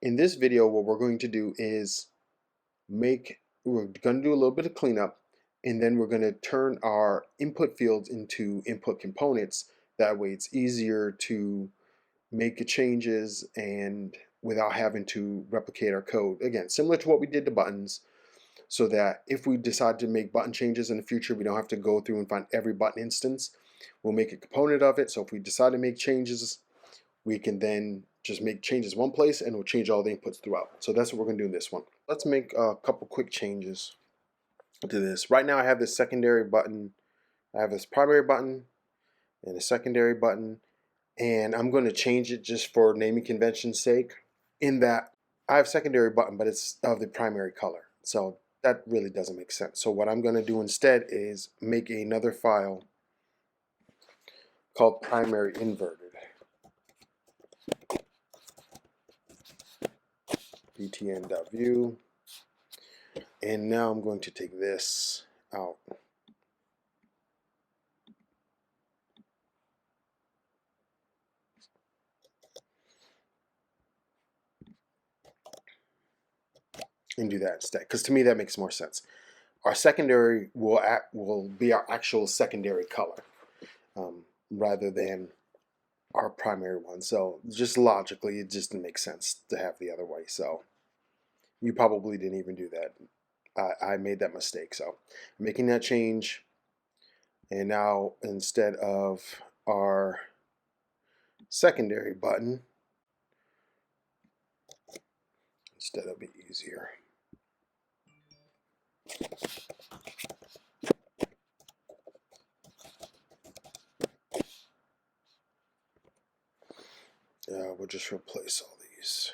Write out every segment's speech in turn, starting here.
In this video, what we're going to do is we're going to do a little bit of cleanup, and then we're going to turn our input fields into input components. That way it's easier to make changes and without having to replicate our code. Again, similar to what we did to buttons, so that if we decide to make button changes in the future, we don't have to go through and find every button instance. We'll make a component of it. So if we decide to make changes, we can then just make changes one place and we'll change all the inputs throughout. So that's what we're going to do in this one. Let's make a couple quick changes to this. Right now I have this secondary button. I have this primary button and a secondary button, and I'm going to change it just for naming convention's sake, in that I have secondary button but it's of the primary color. So that really doesn't make sense. So what I'm going to do instead is make another file called primary inverted. btn.vue. And now I'm going to take this out. And do that instead, because to me that makes more sense. Our secondary will be our actual secondary color, rather than our primary one. So just logically, it just didn't make sense to have the other way. So you probably didn't even do that. I made that mistake. So I'm making that change, and now instead of our secondary button, instead it'll be easier. We'll just replace all these.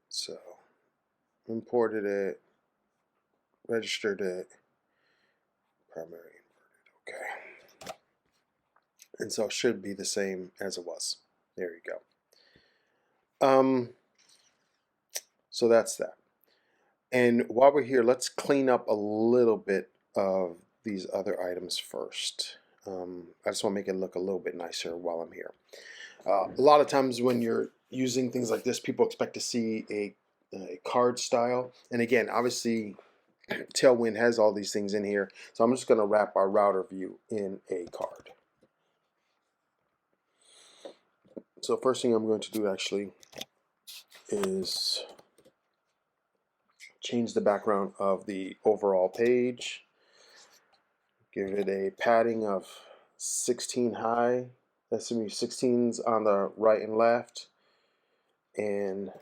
So imported it, registered it, primary inverted, okay. And so it should be the same as it was. There you go. So that's that. And while we're here, let's clean up a little bit of these other items first. I just want to make it look a little bit nicer while I'm here. A lot of times when you're using things like this, people expect to see a card style. And again, obviously, Tailwind has all these things in here. So I'm just going to wrap our router view in a card. So first thing I'm going to do actually is change the background of the overall page. Give it a padding of 16 high. That's going to be 16s on the right and left, and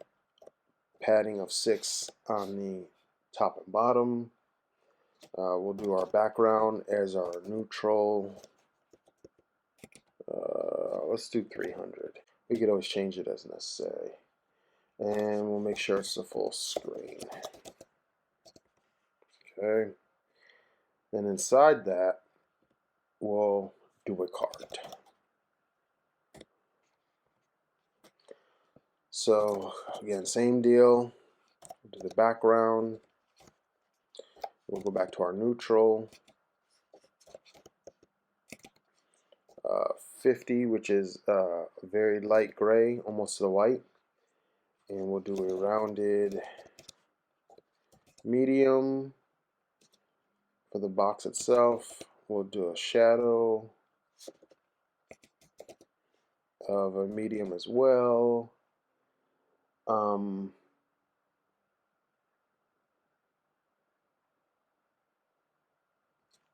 padding of 6 on the top and bottom. We'll do our background as our neutral. Let's do 300. We could always change it as necessary. And we'll make sure it's the full screen. Okay. And inside that, we'll do a card. So again, same deal. Do the background. We'll go back to our neutral. 50, which is very light gray, almost to the white. And we'll do a rounded medium for the box itself. We'll do a shadow of a medium as well.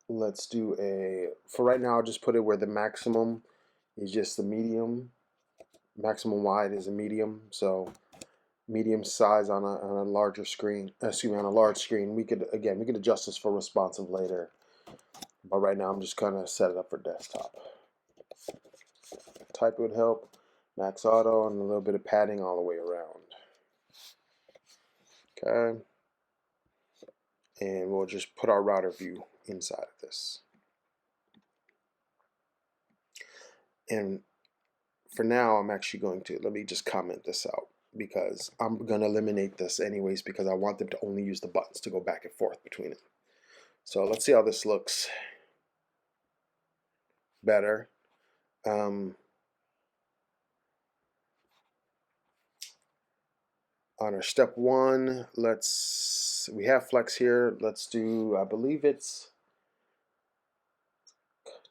Let's do a, for right now, I'll just put it where the maximum is just the medium. Maximum wide is a medium, so medium size on a larger screen, excuse me, on a large screen. We could adjust this for responsive later, but right now I'm just gonna set it up for desktop. Type would help, max auto, and a little bit of padding all the way around. Okay, and we'll just put our router view inside of this. And for now, I'm actually going to, let me just comment this out, because I'm going to eliminate this anyways, because I want them to only use the buttons to go back and forth between them. So let's see how this looks better. on our step one, we have flex here. Let's do, I believe it's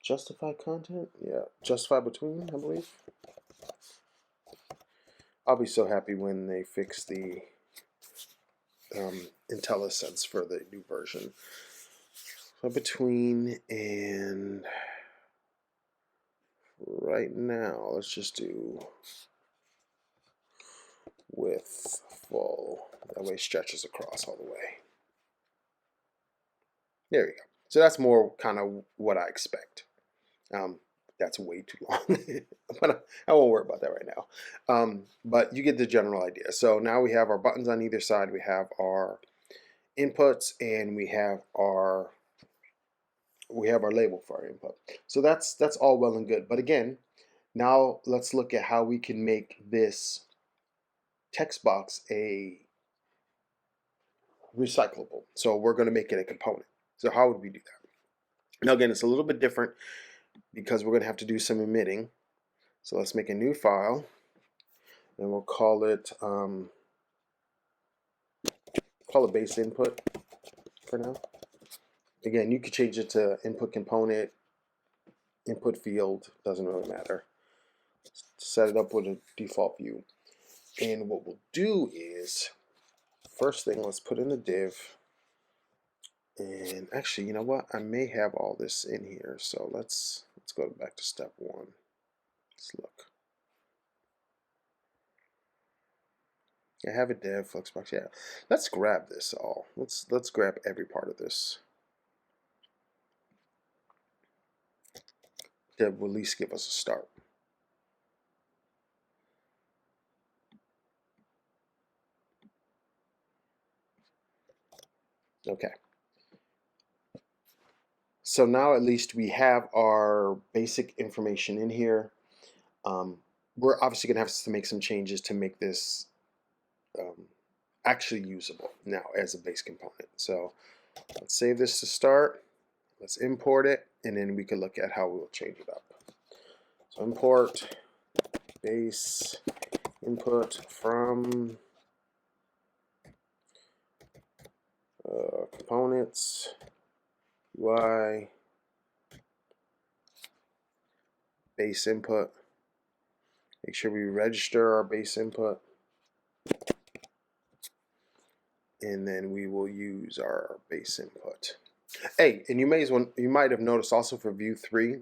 justify content. Yeah, justify between, I believe. I'll be so happy when they fix the IntelliSense for the new version. So between, and right now, let's just do width full. That way it stretches across all the way. There you go. So that's more kind of what I expect. That's way too long, but I won't worry about that right now. But you get the general idea. So now we have our buttons on either side. We have our inputs, and we have our label for our input. So that's all well and good. But again, now let's look at how we can make this text box a recyclable. So we're going to make it a component. So how would we do that? Now again, it's a little bit different because we're going to have to do some emitting. So let's make a new file, and we'll call it base input for now. Again, you could change it to input component, input field, doesn't really matter. Set it up with a default view. And what we'll do is, first thing, let's put in a div. And actually, you know what? I may have all this in here. So let's go back to step one. Let's look. I have a div, Flexbox. Yeah. Let's grab this all. Let's grab every part of this. That will at least give us a start. Okay. So now at least we have our basic information in here. We're obviously going to have to make some changes to make this actually usable now as a base component. So let's save this to start. Let's import it, and then we can look at how we'll change it up. So import base input from components UI base input. Make sure we register our base input, and then we will use our base input. Hey, and you might have noticed also for Vue 3,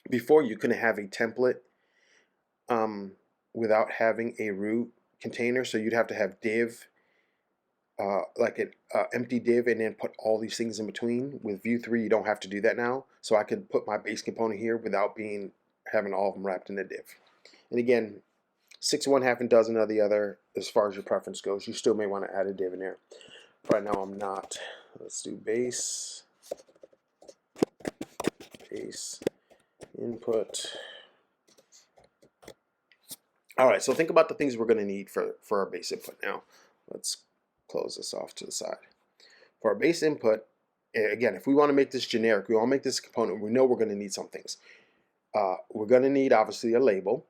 before you couldn't have a template without having a root container, so you'd have to have div, like an empty div, and then put all these things in between. With Vue 3, you don't have to do that now, so I could put my base component here without having all of them wrapped in a div. And again, 6 of one, half a dozen of the other. As far as your preference goes, you still may want to add a div in there. Right now, I'm not. Let's do base input. All right, so think about the things we're going to need for our base input now. Let's close this off to the side. For our base input, again, if we want to make this generic, we want to make this a component, we know we're going to need some things. We're going to need, obviously, a label.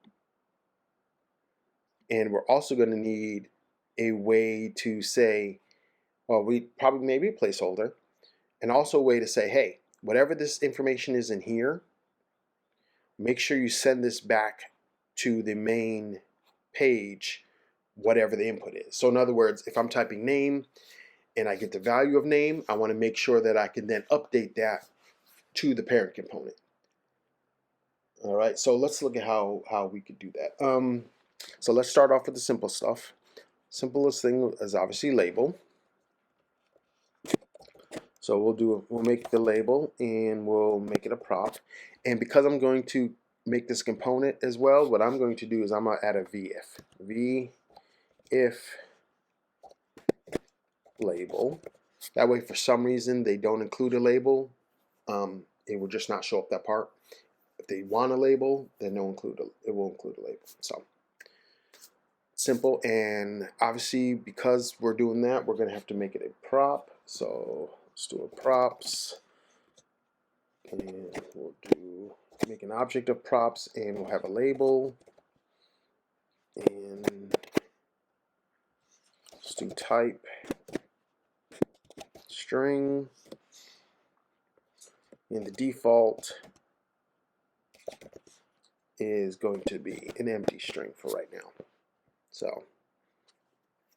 And we're also going to need a way to say, well, we probably maybe a placeholder, and also a way to say, hey, whatever this information is in here, make sure you send this back to the main page, whatever the input is. So in other words, if I'm typing name and I get the value of name, I want to make sure that I can then update that to the parent component. All right, so let's look at how we could do that. So let's start off with the simple stuff. Simplest thing is obviously label. So we'll make the label, and we'll make it a prop. And because I'm going to make this component as well, what I'm going to do is I'm going to add a if label. That way, for some reason, they don't include a label. It will just not show up that part. If they want a label, then it will include a label. So simple, and obviously because we're doing that, we're going to have to make it a prop. So let's do a props, and we'll make an object of props, and we'll have a label, and do type string, and the default is going to be an empty string for right now. So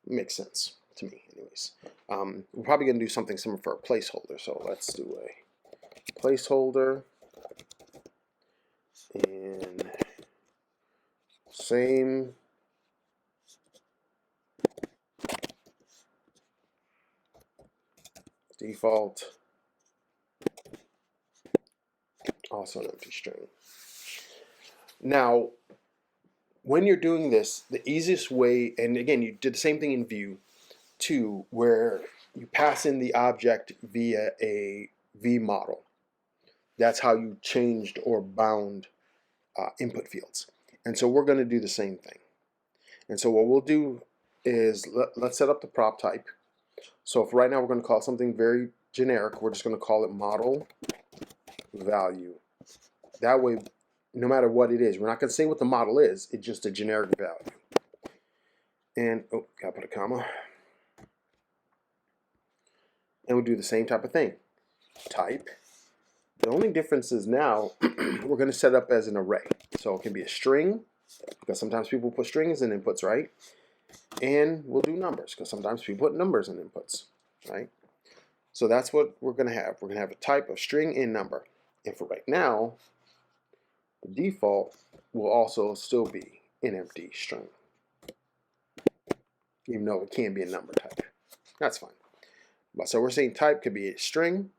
makes sense to me anyways. We're probably going to do something similar for a placeholder, so let's do a placeholder, and same default, also an empty string. Now when you're doing this, the easiest way, and again you did the same thing in Vue 2 where you pass in the object via a V model. That's how you changed or bound input fields. And so we're going to do the same thing. And so what we'll do is let's set up the prop type. So for right now we're going to call it something very generic. We're just going to call it model value. That way, no matter what it is, we're not going to say what the model is. It's just a generic value. And oh, gotta put a comma. And we'll do the same type of thing. Type. The only difference is now we're going to set it up as an array. So it can be a string, because sometimes people put strings in inputs, right? And we'll do numbers, because sometimes people put numbers in inputs, right? So that's what we're going to have. We're going to have a type of string and number. And for right now, the default will also still be an empty string, even though it can be a number type. That's fine. But so we're saying type could be a string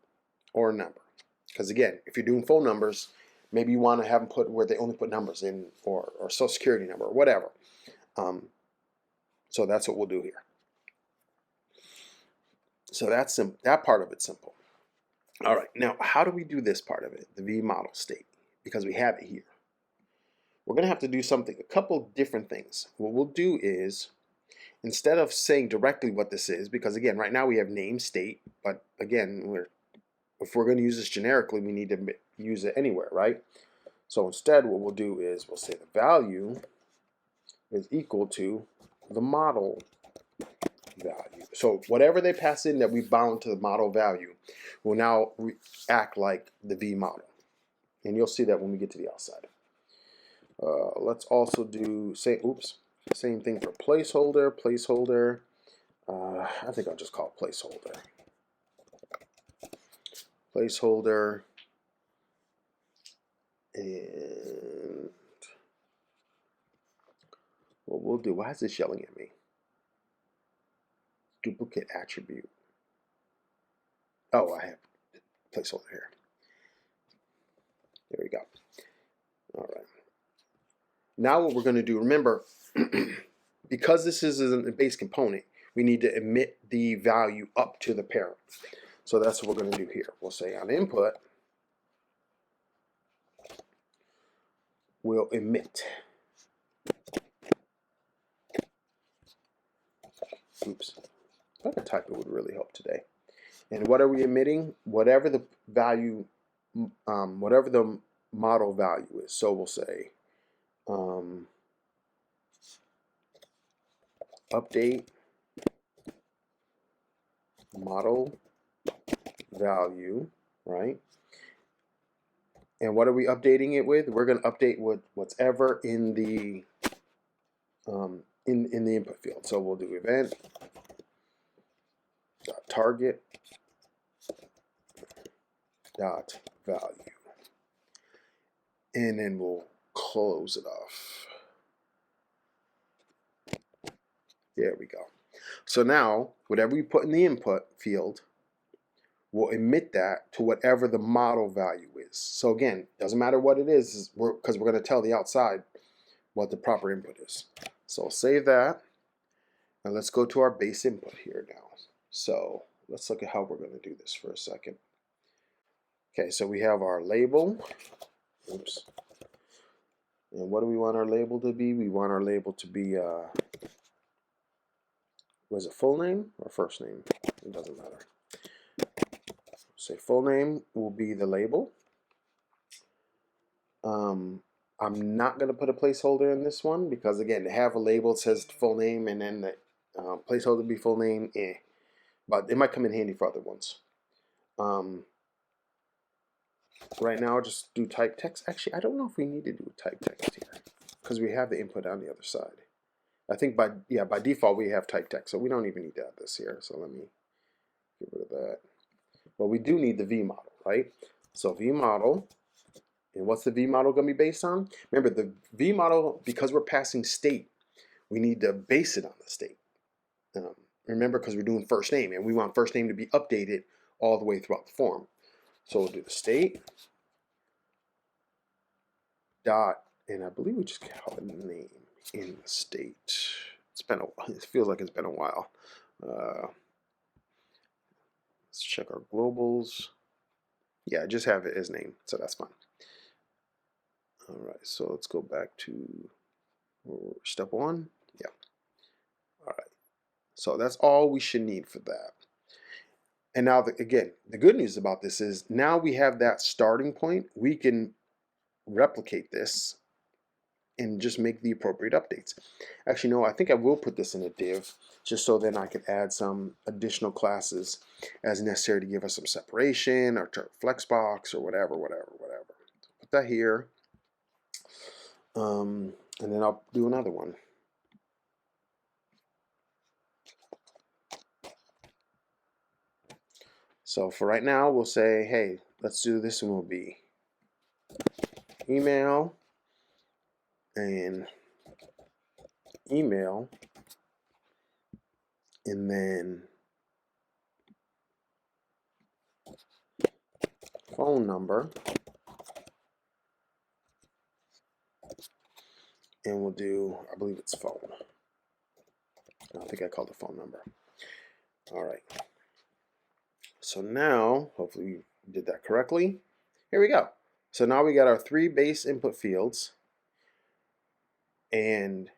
or a number. Because again, if you're doing full numbers, maybe you want to have them put where they only put numbers in, or social security number, or whatever. So that's what we'll do here. So that's that part of it's simple. All right, now how do we do this part of it, the V model state? Because we have it here. We're going to have to do something, a couple different things. What we'll do is, instead of saying directly what this is, because again, right now we have name state, but again, if we're going to use this generically, we need to use it anywhere, right? So instead, what we'll do is we'll say the value is equal to the model value. So whatever they pass in that we bound to the model value will now act like the V model. And you'll see that when we get to the outside. Let's also do same thing for placeholder. I think I'll just call it placeholder. And what we'll do, why is this yelling at me? Duplicate attribute. Oh, I have placeholder here. There we go. All right. Now what we're going to do, remember, because this is a base component, we need to emit the value up to the parent. So that's what we're going to do here. We'll say on input, we'll emit. Oops. If I could type, it would really help today. And what are we emitting? Whatever the value, whatever the model value is. So we'll say update model value, right? And what are we updating it with? We're going to update with what's ever in the in the input field. So we'll do event dot target dot value, and then we'll close it off. There we go. So now whatever we put in the input field, we'll emit that to whatever the model value is. So again, doesn't matter what it is, because we're going to tell the outside what the proper input is. So I'll save that, and let's go to our base input here now. So let's look at how we're going to do this for a second. Okay, so we have our label. Oops. And what do we want our label to be? We want our label to be, was it full name or first name? It doesn't matter. Say full name will be the label. I'm not going to put a placeholder in this one because, again, to have a label that says full name and then Placeholder be full name, but it might come in handy for other ones. Right now, I'll just do type text. Actually, I don't know if we need to do type text here because we have the input on the other side. I think by default we have type text, so we don't even need to add this here. So let me get rid of that. But we do need the V model, right? So V model, and what's the V model going to be based on? Remember, the V model, because we're passing state, we need to base it on the state. Remember, because we're doing first name, and we want first name to be updated all the way throughout the form. So we'll do the state dot, and I believe we just call it name in the state. It feels like it's been a while. Let's check our globals. Yeah, just have it as name, so that's fine. All right, so let's go back to step 1. Yeah. All right. So that's all we should need for that. And now, again, the good news about this is now we have that starting point. We can replicate this and just make the appropriate updates. Actually, no, I think I will put this in a div just so then I can add some additional classes as necessary to give us some separation or flexbox or whatever. Put that here. And then I'll do another one. So for right now, we'll say, hey, let's do this one will be email and email, and then phone number, and we'll do, I believe it's phone. I think I called it phone number. All right. So now, hopefully we did that correctly. Here we go. So now we got our 3 base input fields, and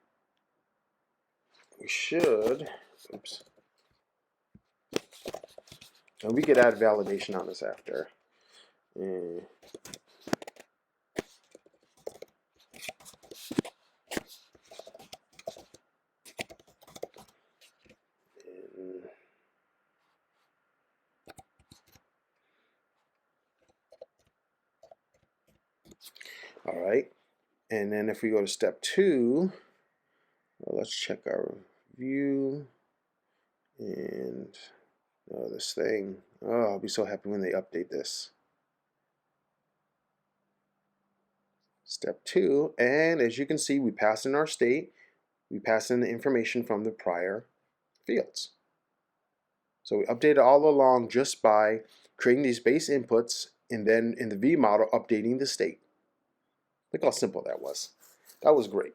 we should, oops, and we could add validation on this after. And all right, and then if we go to step 2, well, let's check our view and this thing. Oh, I'll be so happy when they update this. Step 2, and as you can see, we pass in our state, we pass in the information from the prior fields. So we updated all along just by creating these base inputs and then in the V model updating the state. Look how simple that was. That was great.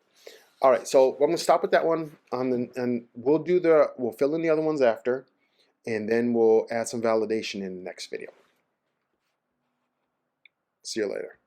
All right, so I'm going to stop with that one and we'll fill in the other ones after, and then we'll add some validation in the next video. See you later.